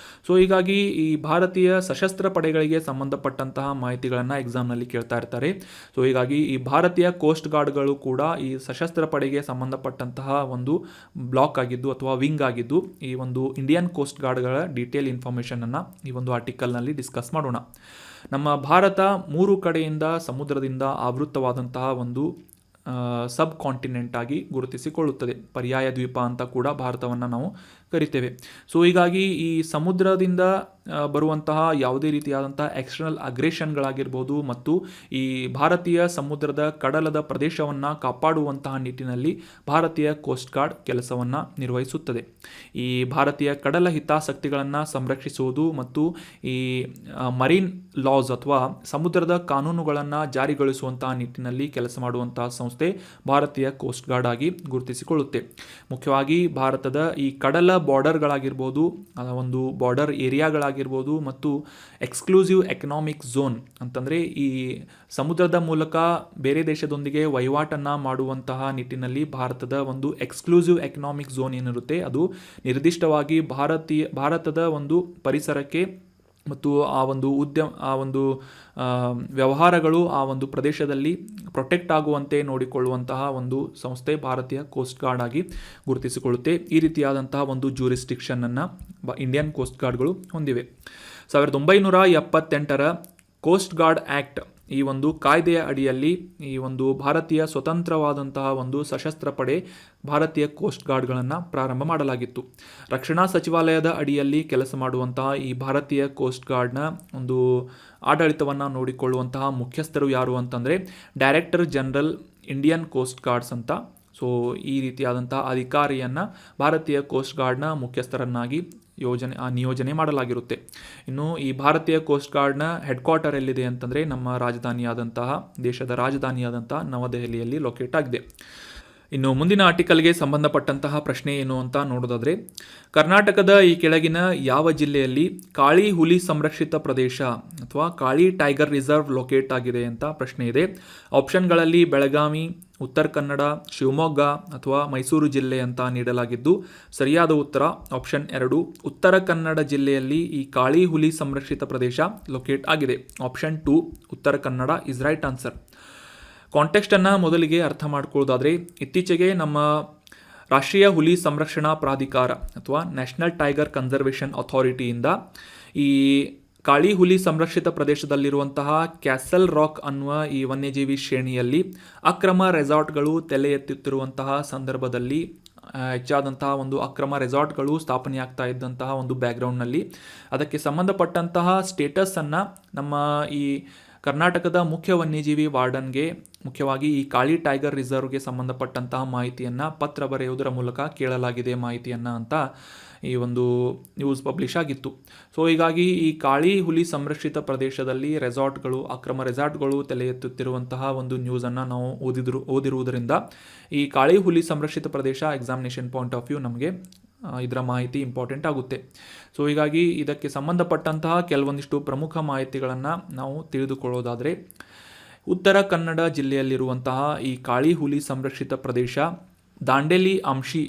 ಸೊ ಹೀಗಾಗಿ ಈ ಭಾರತೀಯ ಸಶಸ್ತ್ರ ಪಡೆಗಳಿಗೆ ಸಂಬಂಧಪಟ್ಟಂತಹ ಮಾಹಿತಿಗಳನ್ನು ಎಕ್ಸಾಮ್ನಲ್ಲಿ ಕೇಳ್ತಾ ಇರ್ತಾರೆ. ಸೊ ಹೀಗಾಗಿ ಈ ಭಾರತೀಯ ಕೋಸ್ಟ್ ಗಾರ್ಡ್ಗಳು ಕೂಡ ಈ ಸಶಸ್ತ್ರ ಪಡೆಗೆ ಸಂಬಂಧಪಟ್ಟಂತಹ ಒಂದು ಬ್ಲಾಕ್ ಆಗಿದ್ದು ಅಥವಾ ವಿಂಗ್ ಆಗಿದ್ದು, ಈ ಒಂದು ಇಂಡಿಯನ್ ಕೋಸ್ಟ್ ಗಾರ್ಡ್ಗಳ ಡೀಟೇಲ್ ಇನ್ಫಾರ್ಮೇಷನನ್ನು ಈ ಒಂದು ಆರ್ಟಿಕಲ್ನಲ್ಲಿ ಡಿಸ್ಕಸ್ ಮಾಡೋಣ. ನಮ್ಮ ಭಾರತ 3 ಕಡೆಯಿಂದ ಸಮುದ್ರದಿಂದ ಆವೃತವಾದಂತಹ ಒಂದು ಸಬ್ ಕಾಂಟಿನೆಂಟ್ ಆಗಿ ಗುರುತಿಸಿಕೊಳ್ಳುತ್ತದೆ. ಪರ್ಯಾಯ ದ್ವೀಪ ಅಂತ ಕೂಡ ಭಾರತವನ್ನು ನಾವು ಕರಿತೇವೆ. ಸೊ ಹೀಗಾಗಿ ಈ ಸಮುದ್ರದಿಂದ ಬರುವಂತಹ ಯಾವುದೇ ರೀತಿಯಾದಂತಹ ಎಕ್ಸ್ಟರ್ನಲ್ ಅಗ್ರೆಷನ್ಗಳಾಗಿರ್ಬೋದು ಮತ್ತು ಈ ಭಾರತೀಯ ಸಮುದ್ರದ ಕಡಲದ ಪ್ರದೇಶವನ್ನು ಕಾಪಾಡುವಂತಹ ನಿಟ್ಟಿನಲ್ಲಿ ಭಾರತೀಯ ಕೋಸ್ಟ್ ಗಾರ್ಡ್ ಕೆಲಸವನ್ನು ನಿರ್ವಹಿಸುತ್ತದೆ. ಈ ಭಾರತೀಯ ಕಡಲ ಹಿತಾಸಕ್ತಿಗಳನ್ನು ಸಂರಕ್ಷಿಸುವುದು ಮತ್ತು ಈ ಮರೀನ್ ಲಾಸ್ ಅಥವಾ ಸಮುದ್ರದ ಕಾನೂನುಗಳನ್ನು ಜಾರಿಗೊಳಿಸುವಂತಹ ನಿಟ್ಟಿನಲ್ಲಿ ಕೆಲಸ ಮಾಡುವಂತಹ ಸಂಸ್ಥೆ ಭಾರತೀಯ ಕೋಸ್ಟ್ ಗಾರ್ಡ್ ಆಗಿ ಗುರುತಿಸಿಕೊಳ್ಳುತ್ತೆ. ಮುಖ್ಯವಾಗಿ ಭಾರತದ ಈ ಕಡಲ ಬಾರ್ಡರ್ಗಳಾಗಿರ್ಬೋದು, ಒಂದು ಬಾರ್ಡರ್ ಏರಿಯಾಗಳಾಗಿರ್ಬೋದು ಮತ್ತು ಎಕ್ಸ್ಕ್ಲೂಸಿವ್ ಎಕನಾಮಿಕ್ ಝೋನ್ ಅಂತಂದರೆ ಈ ಸಮುದ್ರದ ಮೂಲಕ ಬೇರೆ ದೇಶದೊಂದಿಗೆ ವಹಿವಾಟನ್ನು ಮಾಡುವಂತಹ ನಿಟ್ಟಿನಲ್ಲಿ ಭಾರತದ ಒಂದು ಎಕ್ಸ್ಕ್ಲೂಸಿವ್ ಎಕನಾಮಿಕ್ ಝೋನ್ ಏನಿರುತ್ತೆ ಅದು ನಿರ್ದಿಷ್ಟವಾಗಿ ಭಾರತದ ಒಂದು ಪರಿಸರಕ್ಕೆ ಮತ್ತು ಆ ಒಂದು ವ್ಯವಹಾರಗಳು ಆ ಒಂದು ಪ್ರದೇಶದಲ್ಲಿ ಪ್ರೊಟೆಕ್ಟ್ ಆಗುವಂತೆ ನೋಡಿಕೊಳ್ಳುವಂತಹ ಒಂದು ಸಂಸ್ಥೆ ಭಾರತೀಯ ಕೋಸ್ಟ್ ಗಾರ್ಡ್ ಆಗಿ ಗುರುತಿಸಿಕೊಳ್ಳುತ್ತೆ. ಈ ರೀತಿಯಾದಂತಹ ಒಂದು ಜ್ಯೂರಿಸ್ಡಿಕ್ಷನನ್ನು ಇಂಡಿಯನ್ ಕೋಸ್ಟ್ ಗಾರ್ಡ್ಗಳು ಹೊಂದಿವೆ. 1978ರ ಕೋಸ್ಟ್ ಗಾರ್ಡ್ ಆ್ಯಕ್ಟ್ ಈ ಒಂದು ಕಾಯ್ದೆಯ ಅಡಿಯಲ್ಲಿ ಈ ಒಂದು ಭಾರತೀಯ ಸ್ವತಂತ್ರವಾದಂತಹ ಒಂದು ಸಶಸ್ತ್ರ ಪಡೆ ಭಾರತೀಯ ಕೋಸ್ಟ್ ಗಾರ್ಡ್ಗಳನ್ನು ಪ್ರಾರಂಭ ಮಾಡಲಾಗಿತ್ತು. ರಕ್ಷಣಾ ಸಚಿವಾಲಯದ ಅಡಿಯಲ್ಲಿ ಕೆಲಸ ಮಾಡುವಂತಹ ಈ ಭಾರತೀಯ ಕೋಸ್ಟ್ ಗಾರ್ಡ್ನ ಒಂದು ಆಡಳಿತವನ್ನು ನೋಡಿಕೊಳ್ಳುವಂತಹ ಮುಖ್ಯಸ್ಥರು ಯಾರು ಅಂತಂದರೆ director general Indian coast guards ಅಂತ. ಸೊ ಈ ರೀತಿಯಾದಂತಹ ಅಧಿಕಾರಿಯನ್ನು ಭಾರತೀಯ ಕೋಸ್ಟ್ ಗಾರ್ಡ್ನ ಮುಖ್ಯಸ್ಥರನ್ನಾಗಿ ನಿಯೋಜನೆ ಮಾಡಲಾಗಿರುತ್ತೆ. ಇನ್ನು ಈ ಭಾರತೀಯ ಕೋಸ್ಟ್ ಗಾರ್ಡ್ನ ಹೆಡ್ ಕ್ವಾರ್ಟರ್ ಎಲ್ಲಿದೆ ಅಂತಂದರೆ ನಮ್ಮ ದೇಶದ ರಾಜಧಾನಿಯಾದಂತಹ ನವದೆಹಲಿಯಲ್ಲಿ ಲೊಕೇಟ್ ಆಗಿದೆ. ಇನ್ನು ಮುಂದಿನ ಆರ್ಟಿಕಲ್ಗೆ ಸಂಬಂಧಪಟ್ಟಂತಹ ಪ್ರಶ್ನೆ ಏನು ಅಂತ ನೋಡೋದಾದರೆ, ಕರ್ನಾಟಕದ ಈ ಕೆಳಗಿನ ಯಾವ ಜಿಲ್ಲೆಯಲ್ಲಿ ಕಾಳಿ ಹುಲಿ ಸಂರಕ್ಷಿತ ಪ್ರದೇಶ ಅಥವಾ ಕಾಳಿ ಟೈಗರ್ ರಿಸರ್ವ್ ಲೊಕೇಟ್ ಆಗಿದೆ ಅಂತ ಪ್ರಶ್ನೆ ಇದೆ. ಆಪ್ಷನ್ಗಳಲ್ಲಿ ಬೆಳಗಾವಿ, ಉತ್ತರ ಕನ್ನಡ, ಶಿವಮೊಗ್ಗ ಅಥವಾ ಮೈಸೂರು ಜಿಲ್ಲೆ ಅಂತ ನೀಡಲಾಗಿದ್ದು ಸರಿಯಾದ ಉತ್ತರ ಆಪ್ಷನ್ 2 ಉತ್ತರ ಕನ್ನಡ ಜಿಲ್ಲೆಯಲ್ಲಿ ಈ ಕಾಳಿ ಹುಲಿ ಸಂರಕ್ಷಿತ ಪ್ರದೇಶ ಲೊಕೇಟ್ ಆಗಿದೆ. Option 2 Uttara Kannada is right answer. ಕಾಂಟೆಕ್ಸ್ಟನ್ನು ಮೊದಲಿಗೆ ಅರ್ಥ ಮಾಡ್ಕೊಳ್ಳೋದಾದರೆ, ಇತ್ತೀಚೆಗೆ ನಮ್ಮ ರಾಷ್ಟ್ರೀಯ ಹುಲಿ ಸಂರಕ್ಷಣಾ ಪ್ರಾಧಿಕಾರ ಅಥವಾ ನ್ಯಾಷನಲ್ ಟೈಗರ್ ಕನ್ಸರ್ವೇಷನ್ ಅಥಾರಿಟಿಯಿಂದ ಈ ಕಾಳಿ ಹುಲಿ ಸಂರಕ್ಷಿತ ಪ್ರದೇಶದಲ್ಲಿರುವಂತಹ ಕ್ಯಾಸಲ್ ರಾಕ್ ಅನ್ನುವ ಈ ವನ್ಯಜೀವಿ ಶ್ರೇಣಿಯಲ್ಲಿ ಅಕ್ರಮ ರೆಸಾರ್ಟ್ಗಳು ತಲೆ ಎತ್ತುತ್ತಿರುವಂತಹ ಸಂದರ್ಭದಲ್ಲಿ ಹೆಚ್ಚಾದಂತಹ ಒಂದು ಅಕ್ರಮ ರೆಸಾರ್ಟ್ಗಳು ಸ್ಥಾಪನೆಯಾಗ್ತಾ ಇದ್ದಂತಹ ಒಂದು ಬ್ಯಾಕ್ಗ್ರೌಂಡ್ನಲ್ಲಿ ಅದಕ್ಕೆ ಸಂಬಂಧಪಟ್ಟಂತಹ ಸ್ಟೇಟಸನ್ನು ನಮ್ಮ ಈ ಕರ್ನಾಟಕದ ಮುಖ್ಯ ವನ್ಯಜೀವಿ ವಾರ್ಡನ್ಗೆ, ಮುಖ್ಯವಾಗಿ ಈ ಕಾಳಿ ಟೈಗರ್ ರಿಸರ್ವ್ಗೆ ಸಂಬಂಧಪಟ್ಟಂತಹ ಮಾಹಿತಿಯನ್ನು ಪತ್ರ ಬರೆಯುವುದರ ಮೂಲಕ ಕೇಳಲಾಗಿದೆ ಮಾಹಿತಿಯನ್ನು ಅಂತ ಈ ಒಂದು ನ್ಯೂಸ್ ಪಬ್ಲಿಷ್ ಆಗಿತ್ತು. ಸೊ ಹೀಗಾಗಿ ಈ ಕಾಳಿ ಹುಲಿ ಸಂರಕ್ಷಿತ ಪ್ರದೇಶದಲ್ಲಿ ರೆಸಾರ್ಟ್ಗಳು, ಅಕ್ರಮ ರೆಸಾರ್ಟ್ಗಳು ತಲೆ ಎತ್ತುತ್ತಿರುವಂತಹ ಒಂದು ನ್ಯೂಸನ್ನು ನಾವು ಓದಿರುವುದರಿಂದ ಈ ಕಾಳಿ ಹುಲಿ ಸಂರಕ್ಷಿತ ಪ್ರದೇಶ ಎಕ್ಸಾಮಿನೇಷನ್ ಪಾಯಿಂಟ್ ಆಫ್ ವ್ಯೂ ನಮಗೆ ಇದರ ಮಾಹಿತಿ ಇಂಪಾರ್ಟೆಂಟ್ ಆಗುತ್ತೆ. ಸೊ ಹೀಗಾಗಿ ಇದಕ್ಕೆ ಸಂಬಂಧಪಟ್ಟಂತಹ ಕೆಲವೊಂದಿಷ್ಟು ಪ್ರಮುಖ ಮಾಹಿತಿಗಳನ್ನು ನಾವು ತಿಳಿದುಕೊಳ್ಳೋದಾದರೆ, ಉತ್ತರ ಕನ್ನಡ ಜಿಲ್ಲೆಯಲ್ಲಿರುವಂತಹ ಈ ಕಾಳಿ ಹುಲಿ ಸಂರಕ್ಷಿತ ಪ್ರದೇಶ ದಾಂಡೇಲಿ ಅಂಶಿ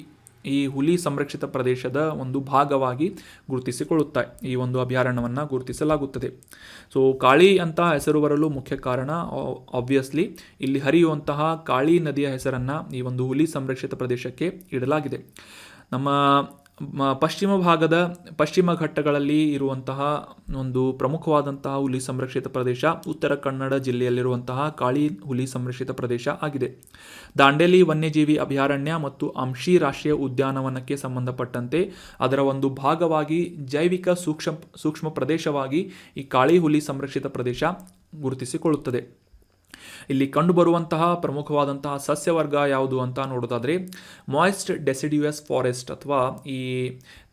ಈ ಹುಲಿ ಸಂರಕ್ಷಿತ ಪ್ರದೇಶದ ಒಂದು ಭಾಗವಾಗಿ ಗುರುತಿಸಿಕೊಳ್ಳುತ್ತೆ. ಈ ಒಂದು ಅಭಯಾರಣ್ಯವನ್ನು ಗುರುತಿಸಲಾಗುತ್ತದೆ. ಸೊ ಕಾಳಿ ಅಂತ ಹೆಸರು ಬರಲು ಮುಖ್ಯ ಕಾರಣ ಆಬ್ವಿಯಸ್ಲಿ ಇಲ್ಲಿ ಹರಿಯುವಂತಹ ಕಾಳಿ ನದಿಯ ಹೆಸರನ್ನು ಈ ಒಂದು ಹುಲಿ ಸಂರಕ್ಷಿತ ಪ್ರದೇಶಕ್ಕೆ ಇಡಲಾಗಿದೆ. ನಮ್ಮ ಪಶ್ಚಿಮ ಘಟ್ಟಗಳಲ್ಲಿ ಇರುವಂತಹ ಒಂದು ಪ್ರಮುಖವಾದಂತಹ ಹುಲಿ ಸಂರಕ್ಷಿತ ಪ್ರದೇಶ ಉತ್ತರ ಕನ್ನಡ ಜಿಲ್ಲೆಯಲ್ಲಿರುವಂತಹ ಕಾಳಿ ಹುಲಿ ಸಂರಕ್ಷಿತ ಪ್ರದೇಶ ಆಗಿದೆ. ದಾಂಡೇಲಿ ವನ್ಯಜೀವಿ ಅಭಯಾರಣ್ಯ ಮತ್ತು ಅಂಶಿ ರಾಷ್ಟ್ರೀಯ ಉದ್ಯಾನವನಕ್ಕೆ ಸಂಬಂಧಪಟ್ಟಂತೆ ಅದರ ಒಂದು ಭಾಗವಾಗಿ ಜೈವಿಕ ಸೂಕ್ಷ್ಮ ಪ್ರದೇಶವಾಗಿ ಈ ಕಾಳಿ ಹುಲಿ ಸಂರಕ್ಷಿತ ಪ್ರದೇಶ ಗುರುತಿಸಿಕೊಳ್ಳುತ್ತದೆ. ಇಲ್ಲಿ ಕಂಡುಬರುವಂತಹ ಪ್ರಮುಖವಾದಂತಹ ಸಸ್ಯವರ್ಗ ಯಾವುದು ಅಂತ ನೋಡೋದಾದರೆ, ಮಾಯ್ಸ್ಟ್ ಡೆಸಿಡ್ಯೂಯಸ್ ಫಾರೆಸ್ಟ್ ಅಥವಾ ಈ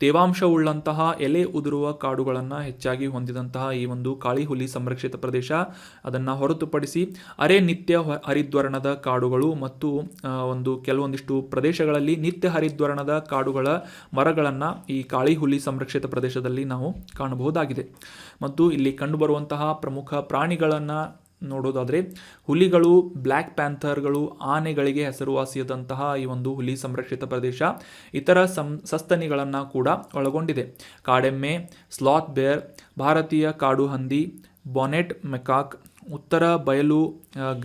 ತೇವಾಂಶವುಳ್ಳಂತಹ ಎಲೆ ಉದುರುವ ಕಾಡುಗಳನ್ನು ಹೆಚ್ಚಾಗಿ ಹೊಂದಿದಂತಹ ಈ ಒಂದು ಕಾಳಿ ಹುಲಿ ಸಂರಕ್ಷಿತ ಪ್ರದೇಶ, ಅದನ್ನು ಹೊರತುಪಡಿಸಿ ಅರೆ ನಿತ್ಯ ಹರಿದ್ವರ್ಣದ ಕಾಡುಗಳು ಮತ್ತು ಕೆಲವೊಂದಿಷ್ಟು ಪ್ರದೇಶಗಳಲ್ಲಿ ನಿತ್ಯ ಹರಿದ್ವರ್ಣದ ಕಾಡುಗಳ ಮರಗಳನ್ನು ಈ ಕಾಳಿ ಹುಲಿ ಸಂರಕ್ಷಿತ ಪ್ರದೇಶದಲ್ಲಿ ನಾವು ಕಾಣಬಹುದಾಗಿದೆ. ಮತ್ತು ಇಲ್ಲಿ ಕಂಡುಬರುವಂತಹ ಪ್ರಮುಖ ಪ್ರಾಣಿಗಳನ್ನು ನೋಡೋದಾದರೆ, ಹುಲಿಗಳು, ಬ್ಲ್ಯಾಕ್ ಪ್ಯಾಂಥರ್ಗಳು, ಆನೆಗಳಿಗೆ ಹೆಸರುವಾಸಿಯಾದಂತಹ ಈ ಒಂದು ಹುಲಿ ಸಂರಕ್ಷಿತ ಪ್ರದೇಶ ಇತರ ಸಸ್ತನಿಗಳನ್ನು ಕೂಡ ಒಳಗೊಂಡಿದೆ. ಕಾಡೆಮ್ಮೆ, ಸ್ಲಾತ್ ಬೇರ್, ಭಾರತೀಯ ಕಾಡು ಹಂದಿ, ಬಾನೆಟ್ ಮೆಕಾಕ್, ಉತ್ತರ ಬಯಲು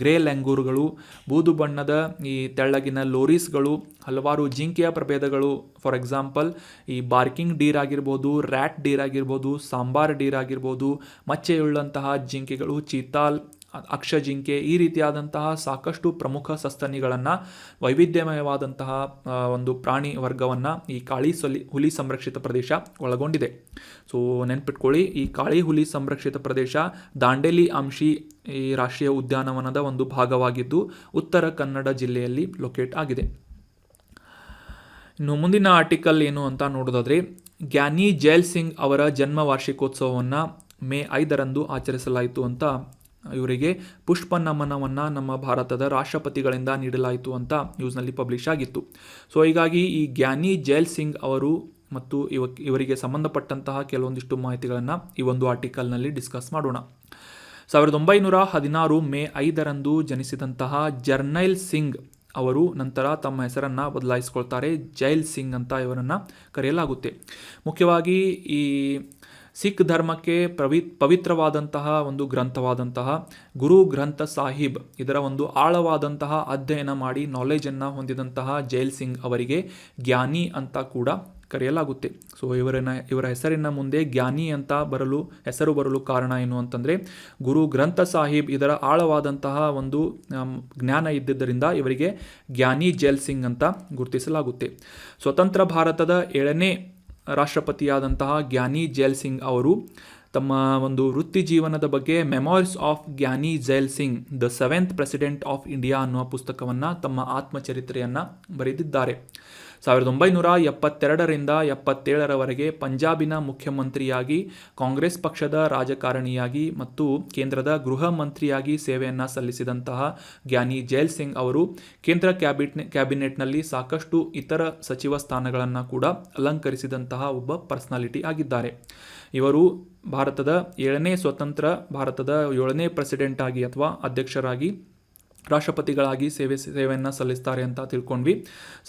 ಗ್ರೇ ಲ್ಯಾಂಗೂರ್ಗಳು, ಬೂದು ಬಣ್ಣದ ಈ ತೆಳ್ಳಗಿನ ಲೋರಿಸ್ಗಳು, ಹಲವಾರು ಜಿಂಕೆಯ ಪ್ರಭೇದಗಳು, ಫಾರ್ ಎಕ್ಸಾಂಪಲ್ ಈ ಬಾರ್ಕಿಂಗ್ ಡೀರ್ ಆಗಿರ್ಬೋದು, ರ್ಯಾಟ್ ಡೀರ್ ಆಗಿರ್ಬೋದು, ಸಾಂಬಾರ್ ಡೀರ್ ಆಗಿರ್ಬೋದು, ಮಚ್ಚೆಯುಳ್ಳಂತಹ ಜಿಂಕೆಗಳು, ಚೀತಾಲ್, ಅಕ್ಷ ಜಿಂಕೆ, ಈ ರೀತಿಯಾದಂತಹ ಸಾಕಷ್ಟು ಪ್ರಮುಖ ಸಸ್ತನಿಗಳನ್ನು, ವೈವಿಧ್ಯಮಯವಾದಂತಹ ಒಂದು ಪ್ರಾಣಿ ವರ್ಗವನ್ನು ಈ ಕಾಳಿ ಹುಲಿ ಸಂರಕ್ಷಿತ ಪ್ರದೇಶ ಒಳಗೊಂಡಿದೆ. ಸೊ ನೆನ್ಪಿಟ್ಕೊಳ್ಳಿ, ಈ ಕಾಳಿ ಹುಲಿ ಸಂರಕ್ಷಿತ ಪ್ರದೇಶ ದಾಂಡೇಲಿ ಅಂಶಿ ಈ ರಾಷ್ಟ್ರೀಯ ಉದ್ಯಾನವನದ ಒಂದು ಭಾಗವಾಗಿದ್ದು ಉತ್ತರ ಕನ್ನಡ ಜಿಲ್ಲೆಯಲ್ಲಿ ಲೊಕೇಟ್ ಆಗಿದೆ. ಇನ್ನು ಮುಂದಿನ ಆರ್ಟಿಕಲ್ ಏನು ಅಂತ ನೋಡೋದಾದರೆ, ಗ್ಯಾನಿ ಜೈಲ್ ಸಿಂಗ್ ಅವರ ಜನ್ಮ ವಾರ್ಷಿಕೋತ್ಸವವನ್ನು ಮೇ 5ರಂದು ಆಚರಿಸಲಾಯಿತು ಅಂತ, ಇವರಿಗೆ ಪುಷ್ಪ ನಮನವನ್ನು ನಮ್ಮ ಭಾರತದ ರಾಷ್ಟ್ರಪತಿಗಳಿಂದ ನೀಡಲಾಯಿತು ಅಂತ ನ್ಯೂಸ್ನಲ್ಲಿ ಪಬ್ಲಿಷ್ ಆಗಿತ್ತು. ಸೊ ಹೀಗಾಗಿ ಈ ಗ್ಯಾನಿ ಜೈಲ್ ಸಿಂಗ್ ಅವರು ಮತ್ತು ಇವರಿಗೆ ಸಂಬಂಧಪಟ್ಟಂತಹ ಕೆಲವೊಂದಿಷ್ಟು ಮಾಹಿತಿಗಳನ್ನು ಈ ಒಂದು ಆರ್ಟಿಕಲ್ನಲ್ಲಿ ಡಿಸ್ಕಸ್ ಮಾಡೋಣ. 1916 ಮೇ 5ರಂದು ಜನಿಸಿದಂತಹ ಜರ್ನೈಲ್ ಸಿಂಗ್ ಅವರು ನಂತರ ತಮ್ಮ ಹೆಸರನ್ನು ಬದಲಾಯಿಸಿಕೊಳ್ತಾರೆ. ಜೈಲ್ ಸಿಂಗ್ ಅಂತ ಇವರನ್ನು ಕರೆಯಲಾಗುತ್ತೆ. ಮುಖ್ಯವಾಗಿ ಈ ಸಿಖ್ ಧರ್ಮಕ್ಕೆ ಪವಿತ್ರವಾದಂತಹ ಒಂದು ಗ್ರಂಥವಾದಂತಹ ಗುರು ಗ್ರಂಥ ಸಾಹಿಬ್ ಇದರ ಒಂದು ಆಳವಾದಂತಹ ಅಧ್ಯಯನ ಮಾಡಿ ನಾಲೆಜನ್ನು ಹೊಂದಿದಂತಹ ಜೈಲ್ ಸಿಂಗ್ ಅವರಿಗೆ ಜ್ಞಾನಿ ಅಂತ ಕೂಡ ಕರೆಯಲಾಗುತ್ತೆ. ಸೊ ಇವರ ಹೆಸರಿನ ಮುಂದೆ ಜ್ಞಾನಿ ಅಂತ ಹೆಸರು ಬರಲು ಕಾರಣ ಏನು ಅಂತಂದರೆ, ಗುರು ಗ್ರಂಥ ಸಾಹಿಬ್ ಇದರ ಆಳವಾದಂತಹ ಒಂದು ಜ್ಞಾನ ಇದ್ದಿದ್ದರಿಂದ ಇವರಿಗೆ ಜ್ಞಾನಿ ಜೈಲ್ ಸಿಂಗ್ ಅಂತ ಗುರುತಿಸಲಾಗುತ್ತೆ. ಸ್ವತಂತ್ರ ಭಾರತದ 7ನೇ ರಾಷ್ಟ್ರಪತಿಯಾದಂತಹ ಜ್ಞಾನಿ ಜೈಲ್ ಸಿಂಗ್ ಅವರು ತಮ್ಮ ಒಂದು ವೃತ್ತಿ ಜೀವನದ ಬಗ್ಗೆ ಮೆಮೊರೀಸ್ ಆಫ್ ಜ್ಞಾನಿ jail Singh the 7th president of India ಅನ್ನುವ ಪುಸ್ತಕವನ್ನು, ತಮ್ಮ ಆತ್ಮಚರಿತ್ರೆಯನ್ನು ಬರೆದಿದ್ದಾರೆ. 1972ರಿಂದ 77ರವರೆಗೆ ಪಂಜಾಬಿನ ಮುಖ್ಯಮಂತ್ರಿಯಾಗಿ, ಕಾಂಗ್ರೆಸ್ ಪಕ್ಷದ ರಾಜಕಾರಣಿಯಾಗಿ ಮತ್ತು ಕೇಂದ್ರದ ಗೃಹ ಮಂತ್ರಿಯಾಗಿ ಸೇವೆಯನ್ನು ಸಲ್ಲಿಸಿದಂತಹ ಜ್ಞಾನಿ ಜೈಲ್ ಸಿಂಗ್ ಅವರು ಕೇಂದ್ರ ಕ್ಯಾಬಿನೆಟ್ನಲ್ಲಿ ಸಾಕಷ್ಟು ಇತರ ಸಚಿವ ಸ್ಥಾನಗಳನ್ನು ಕೂಡ ಅಲಂಕರಿಸಿದಂತಹ ಒಬ್ಬ ಪರ್ಸನಾಲಿಟಿ ಆಗಿದ್ದಾರೆ. ಇವರು ಭಾರತದ 7ನೇ ಸ್ವತಂತ್ರ ಭಾರತದ 7ನೇ ಪ್ರೆಸಿಡೆಂಟ್ ಆಗಿ ಅಥವಾ ಅಧ್ಯಕ್ಷರಾಗಿ ರಾಷ್ಟ್ರಪತಿಗಳಾಗಿ ಸೇವೆಯನ್ನು ಸಲ್ಲಿಸ್ತಾರೆ ಅಂತ ತಿಳ್ಕೊಂಡ್ವಿ.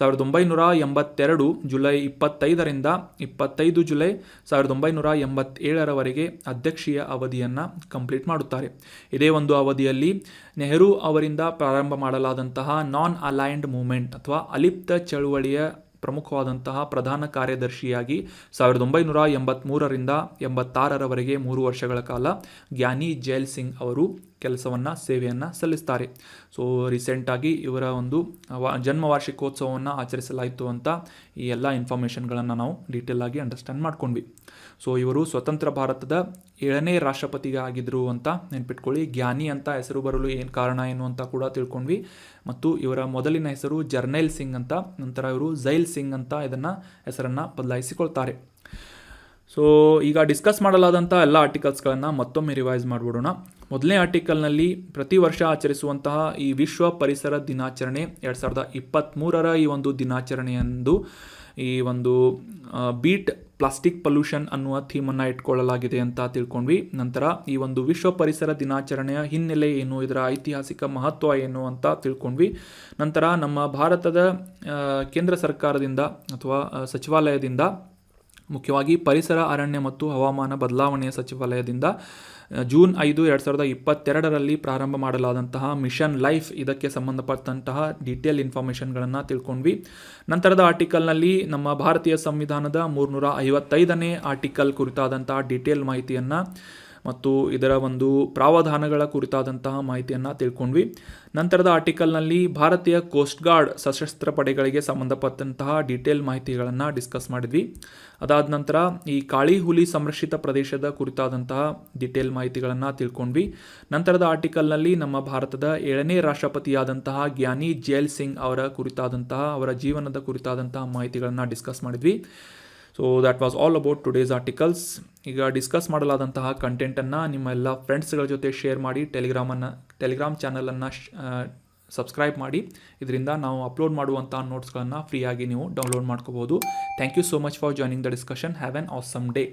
1982 ಜುಲೈ 25ರಿಂದ 25 ಜುಲೈ 1987ರವರೆಗೆ ಅಧ್ಯಕ್ಷೀಯ ಅವಧಿಯನ್ನು ಕಂಪ್ಲೀಟ್ ಮಾಡುತ್ತಾರೆ. ಇದೇ ಒಂದು ಅವಧಿಯಲ್ಲಿ ನೆಹರು ಅವರಿಂದ ಪ್ರಾರಂಭ ಮಾಡಲಾದಂತಹ ನಾನ್ ಅಲೈನ್ಡ್ ಮೂವ್ಮೆಂಟ್ ಅಥವಾ ಅಲಿಪ್ತ ಚಳುವಳಿಯ ಪ್ರಮುಖವಾದಂತಹ ಪ್ರಧಾನ ಕಾರ್ಯದರ್ಶಿಯಾಗಿ 1983ರಿಂದ 86ರವರೆಗೆ 3 ವರ್ಷಗಳ ಕಾಲ ಜ್ಞಾನಿ ಜೈಲ್ ಸಿಂಗ್ ಅವರು ಸೇವೆಯನ್ನು ಸಲ್ಲಿಸ್ತಾರೆ. ಸೊ ರೀಸೆಂಟಾಗಿ ಇವರ ಒಂದು ಜನ್ಮ ವಾರ್ಷಿಕೋತ್ಸವವನ್ನು ಆಚರಿಸಲಾಯಿತು ಅಂತ ಈ ಎಲ್ಲ ಇನ್ಫಾರ್ಮೇಷನ್ಗಳನ್ನು ನಾವು ಡೀಟೇಲ್ ಆಗಿ ಅಂಡರ್ಸ್ಟ್ಯಾಂಡ್ ಮಾಡ್ಕೊಂಡ್ವಿ. ಸೊ ಇವರು ಸ್ವತಂತ್ರ ಭಾರತದ 7ನೇ ರಾಷ್ಟ್ರಪತಿಗೆ ಆಗಿದ್ರು ಅಂತ ನೆನ್ಪಿಟ್ಕೊಳ್ಳಿ. ಜ್ಞಾನಿ ಅಂತ ಹೆಸರು ಬರಲು ಕಾರಣ ಏನು ಅಂತ ಕೂಡ ತಿಳ್ಕೊಂಡ್ವಿ. ಮತ್ತು ಇವರ ಮೊದಲಿನ ಹೆಸರು ಜರ್ನೈಲ್ ಸಿಂಗ್ ಅಂತ, ನಂತರ ಇವರು ಜೈಲ್ ಸಿಂಗ್ ಅಂತ ಹೆಸರನ್ನು ಬದಲಾಯಿಸಿಕೊಳ್ತಾರೆ. ಸೊ ಈಗ ಡಿಸ್ಕಸ್ ಮಾಡಲಾದಂಥ ಎಲ್ಲ ಆರ್ಟಿಕಲ್ಸ್ಗಳನ್ನು ಮತ್ತೊಮ್ಮೆ ರಿವೈಸ್ ಮಾಡಿಬಿಡೋಣ. ಮೊದಲನೇ ಆರ್ಟಿಕಲ್ನಲ್ಲಿ ಪ್ರತಿ ವರ್ಷ ಆಚರಿಸುವಂತಹ ಈ ವಿಶ್ವ ಪರಿಸರ ದಿನಾಚರಣೆ 2023ರ ಈ ಒಂದು ದಿನಾಚರಣೆಯಂದು ಈ ಒಂದು ಬೀಟ್ ಪ್ಲಾಸ್ಟಿಕ್ ಪೊಲ್ಯೂಷನ್ ಅನ್ನುವ ಥೀಮನ್ನು ಇಟ್ಕೊಳ್ಳಲಾಗಿದೆ ಅಂತ ತಿಳ್ಕೊಂಡ್ವಿ. ನಂತರ ಈ ಒಂದು ವಿಶ್ವ ಪರಿಸರ ದಿನಾಚರಣೆಯ ಹಿನ್ನೆಲೆ ಏನು, ಇದರ ಐತಿಹಾಸಿಕ ಮಹತ್ವ ಏನು ಅಂತ ತಿಳ್ಕೊಂಡ್ವಿ. ನಂತರ ನಮ್ಮ ಭಾರತದ ಕೇಂದ್ರ ಸರ್ಕಾರದಿಂದ ಅಥವಾ ಸಚಿವಾಲಯದಿಂದ, ಮುಖ್ಯವಾಗಿ ಪರಿಸರ, ಅರಣ್ಯ ಮತ್ತು ಹವಾಮಾನ ಬದಲಾವಣೆಯ ಸಚಿವಾಲಯದಿಂದ ಜೂನ್ 5, 2022ರಲ್ಲಿ ಪ್ರಾರಂಭ ಮಾಡಲಾದಂತಹ ಮಿಷನ್ ಲೈಫ್, ಇದಕ್ಕೆ ಸಂಬಂಧಪಟ್ಟಂತಹ ಡೀಟೇಲ್ ಇನ್ಫಾರ್ಮೇಷನ್ಗಳನ್ನು ತಿಳ್ಕೊಂಡ್ವಿ. ನಂತರದ ಆರ್ಟಿಕಲ್ನಲ್ಲಿ ನಮ್ಮ ಭಾರತೀಯ ಸಂವಿಧಾನದ 355ನೇ ಆರ್ಟಿಕಲ್ ಕುರಿತಾದಂತಹ ಡೀಟೇಲ್ ಮಾಹಿತಿಯನ್ನು ಮತ್ತು ಇದರ ಒಂದು ಪ್ರಾವಧಾನಗಳ ಕುರಿತಾದಂತಹ ಮಾಹಿತಿಯನ್ನು ತಿಳ್ಕೊಂಡ್ವಿ. ನಂತರದ ಆರ್ಟಿಕಲ್ನಲ್ಲಿ ಭಾರತೀಯ ಕೋಸ್ಟ್ ಗಾರ್ಡ್ ಸಶಸ್ತ್ರ ಪಡೆಗಳಿಗೆ ಸಂಬಂಧಪಟ್ಟಂತಹ ಡೀಟೇಲ್ ಮಾಹಿತಿಗಳನ್ನು ಡಿಸ್ಕಸ್ ಮಾಡಿದ್ವಿ. ಅದಾದ ನಂತರ ಈ ಕಾಳಿ ಹುಲಿ ಸಂರಕ್ಷಿತ ಪ್ರದೇಶದ ಕುರಿತಾದಂತಹ ಡೀಟೇಲ್ ಮಾಹಿತಿಗಳನ್ನು ತಿಳ್ಕೊಂಡ್ವಿ. ನಂತರದ ಆರ್ಟಿಕಲ್ನಲ್ಲಿ ನಮ್ಮ ಭಾರತದ 7ನೇ ರಾಷ್ಟ್ರಪತಿಯಾದಂತಹ ಜ್ಞಾನಿ ಜೈಲ್ ಸಿಂಗ್ ಅವರ ಜೀವನದ ಕುರಿತಾದಂತಹ ಮಾಹಿತಿಗಳನ್ನು ಡಿಸ್ಕಸ್ ಮಾಡಿದ್ವಿ. So that was all about today's articles. ಈಗ ಡಿಸ್ಕಸ್ ಮಾಡಲಾದಂತಹ ಕಂಟೆಂಟನ್ನು ನಿಮ್ಮ ಎಲ್ಲ ಫ್ರೆಂಡ್ಸ್ಗಳ ಜೊತೆ ಶೇರ್ ಮಾಡಿ, ಟೆಲಿಗ್ರಾಮ್ ಚಾನಲನ್ನು ಸಬ್ಸ್ಕ್ರೈಬ್ ಮಾಡಿ. ಇದರಿಂದ ನಾವು ಅಪ್ಲೋಡ್ ಮಾಡುವಂಥ ನೋಟ್ಸ್ಗಳನ್ನು ಫ್ರೀಯಾಗಿ ನೀವು ಡೌನ್ಲೋಡ್ ಮಾಡ್ಕೋಬೋದು. Thank you so much for joining the discussion. Have an awesome day.